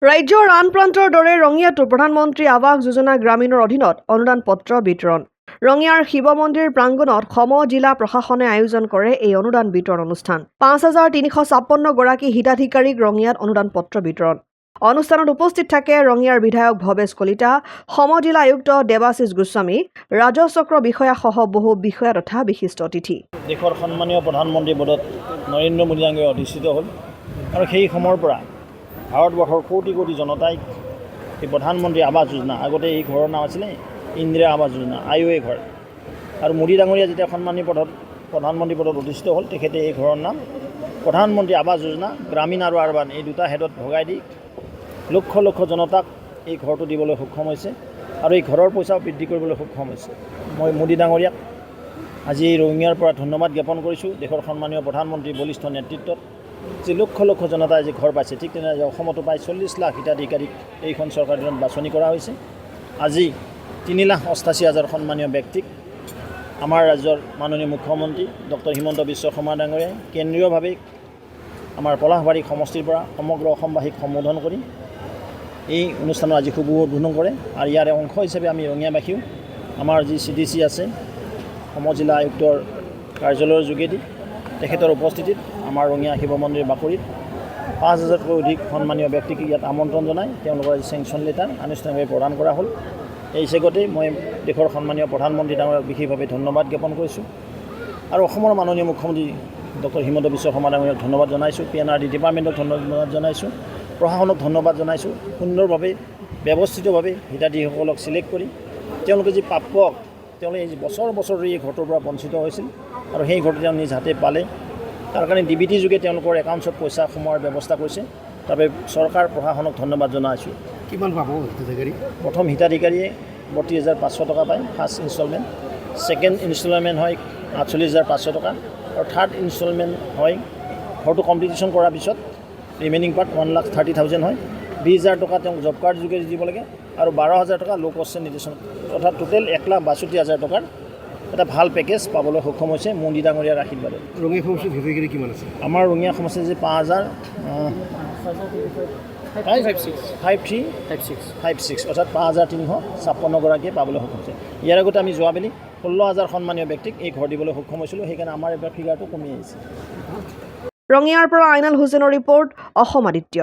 ৰাজ্যৰ আন প্ৰান্তৰ দৰে ৰঙিয়াতো প্ৰধানমন্ত্ৰী আৱাস যোজনা গ্ৰামীণৰ অধীনত অনুদান পত্ৰ বিতৰণ। ৰঙিয়াৰ শিৱ মন্দিৰ প্ৰাংগণত সম জিলা প্ৰশাসনে আয়োজন কৰে এই অনুদান বিতৰণ অনুষ্ঠান। ৫,৩৫৬ গৰাকী হিতাধিকাৰীক ৰঙিয়াত অনুদান পত্ৰ বিতৰণ। অনুষ্ঠানত উপস্থিত থাকে ৰঙিয়াৰ বিধায়ক ভৱেশ কলিতা, সম জিলা আয়ুক্ত দেৱাশিষ গোস্বামী, ৰাজহ চক্ৰ বিষয়াসহ বহু বিষয়া তথা বিশিষ্ট অতিথি। দেশৰ সন্মানীয় প্ৰধানমন্ত্ৰী পদত নৰেন্দ্ৰ মোদী ডাঙৰীয়া অধিষ্ঠিত হ'ল আৰু সেই সময়ৰ পৰা ভাৰতবৰ্ষৰ কোটি কোটি জনতাই এই প্ৰধানমন্ত্ৰী আৱাস যোজনা, আগতে এই ঘৰৰ নাম আছিলে ইন্দিৰা আৱাস যোজনা, আই ঘৰ, আৰু মোদী ডাঙৰীয়া যেতিয়া সন্মানীয় প্ৰধানমন্ত্ৰী পদত অধিষ্ঠিত হ'ল, তেখেতে এই ঘৰৰ নাম প্ৰধানমন্ত্ৰী আৱাস যোজনা গ্ৰামীণ আৰু আৰবান এই দুটা হেডত ভগাই দি লক্ষ লক্ষ জনতাক এই ঘৰটো দিবলৈ সক্ষম হৈছে আৰু এই ঘৰৰ পইচাও বৃদ্ধি কৰিবলৈ সক্ষম হৈছে। মই মোদী ডাঙৰীয়াক আজি এই ৰঙিয়াৰ পৰা ধন্যবাদ জ্ঞাপন কৰিছোঁ। দেশৰ সন্মানীয় প্ৰধানমন্ত্ৰীৰ বলিষ্ঠ নেতৃত্বত যে লক্ষ লক্ষ জনতাই আজি ঘৰ পাইছে, ঠিক তেনেদৰে অসমতো প্ৰায় ৪০ লাখ হিতাধিকাৰীক এইখন চৰকাৰৰ দিনত বাছনি কৰা হৈছে। আজি ৩,৮৮,০০০ সন্মানীয় ব্যক্তিক আমাৰ ৰাজ্যৰ মাননীয় মুখ্যমন্ত্ৰী ডক্টৰ হিমন্ত বিশ্ব শৰ্মা ডাঙৰীয়াই কেন্দ্ৰীয়ভাৱে আমাৰ পলাশবাৰী সমষ্টিৰ পৰা সমগ্ৰ অসমবাসীক সম্বোধন কৰি এই অনুষ্ঠানৰ আজি শুভ উদ্বোধন কৰে। আৰু ইয়াৰে অংশ হিচাপে আমি ৰঙিয়াবাসীও আমাৰ যি CDC আছে, সম জিলা আয়ুক্তৰ কাৰ্যালয়ৰ যোগেদি তেখেতৰ উপস্থিতিত আমাৰ ৰঙিয়া শিৱ মন্দিৰ বাকৰিত ৫,০০০তকৈ অধিক সন্মানীয় ব্যক্তিক ইয়াত আমন্ত্ৰণ জনাই তেওঁলোকৰ আজি চেংচন লেটাৰ আনুষ্ঠানিকভাৱে প্ৰদান কৰা হ'ল। এই চেগতে মই দেশৰ সন্মানীয় প্ৰধানমন্ত্ৰী ডাঙৰীয়াক বিশেষভাৱে ধন্যবাদ জ্ঞাপন কৰিছোঁ আৰু অসমৰ মাননীয় মুখ্যমন্ত্ৰী ডক্টৰ হিমন্ত বিশ্ব শৰ্মা ডাঙৰীয়াক ধন্যবাদ জনাইছোঁ, PNRD ডিপাৰ্টমেণ্টক ধন্যবাদ জনাইছোঁ, প্ৰশাসনক ধন্যবাদ জনাইছোঁ। সুন্দৰভাৱে ব্যৱস্থিতভাৱে হিতাধিকাৰীসকলক চিলেক্ট কৰি তেওঁলোকে যি প্ৰাপক, তেওঁলোকে বছৰ বছৰ ধৰি এই ঘৰটোৰ পৰা বঞ্চিত হৈছিল আৰু সেই ঘৰটো তেওঁ নিজ হাতে পালে। তাৰ কাৰণে DBT যোগে তেওঁলোকৰ একাউণ্টছত পইচা সোমোৱাৰ ব্যৱস্থা কৰিছে। তাৰ বাবে চৰকাৰ প্ৰশাসনক ধন্যবাদ জনাইছোঁ। কিমান পাব হিতাধিকাৰী? প্ৰথম হিতাধিকাৰীয়ে ৩২,৫০০ টকা পায়, ফাৰ্ষ্ট ইনষ্টলমেণ্ট। ছেকেণ্ড ইনষ্টলমেণ্ট হয় ৪৮,৫০০ টকা আৰু থাৰ্ড ইনষ্টলমেণ্ট হয় ঘৰটো কমপ্লিটেশ্যন কৰাৰ পিছত ৰিমেইনিং পাৰ্ট 1,30,000 হয়। 20,000 টকা তেওঁক জব কাৰ্ড যোগেদি দিব লাগে আৰু 12,000 টকা ল' কষ্ট নিৰ্দেশন, অৰ্থাৎ টোটেল 1,62,000 টকাৰ এটা ভাল পেকেজ পাবলৈ সক্ষম হৈছে মোদী ডাঙৰীয়াৰ আশীৰ্বাদত। ৰঙিয়া সমষ্টিত হিতাধিকাৰী কিমান আছে? আমাৰ ৰঙিয়া সমষ্টিত যে 5,356 অৰ্থাৎ 5,356 গৰাকীয়ে পাবলৈ সক্ষম হৈছে। ইয়াৰ আগতে আমি যোৱাবেলি 16,000 সন্মানীয় ব্যক্তিক এই ঘৰ দিবলৈ সক্ষম হৈছিলোঁ, সেইকাৰণে আমাৰ এইবাৰ ফিগাৰটো কমি আহিছে। ৰঙিয়াৰ পৰা আইনাল হুছেইনৰ ৰিপৰ্ট, অসম আদিত্য।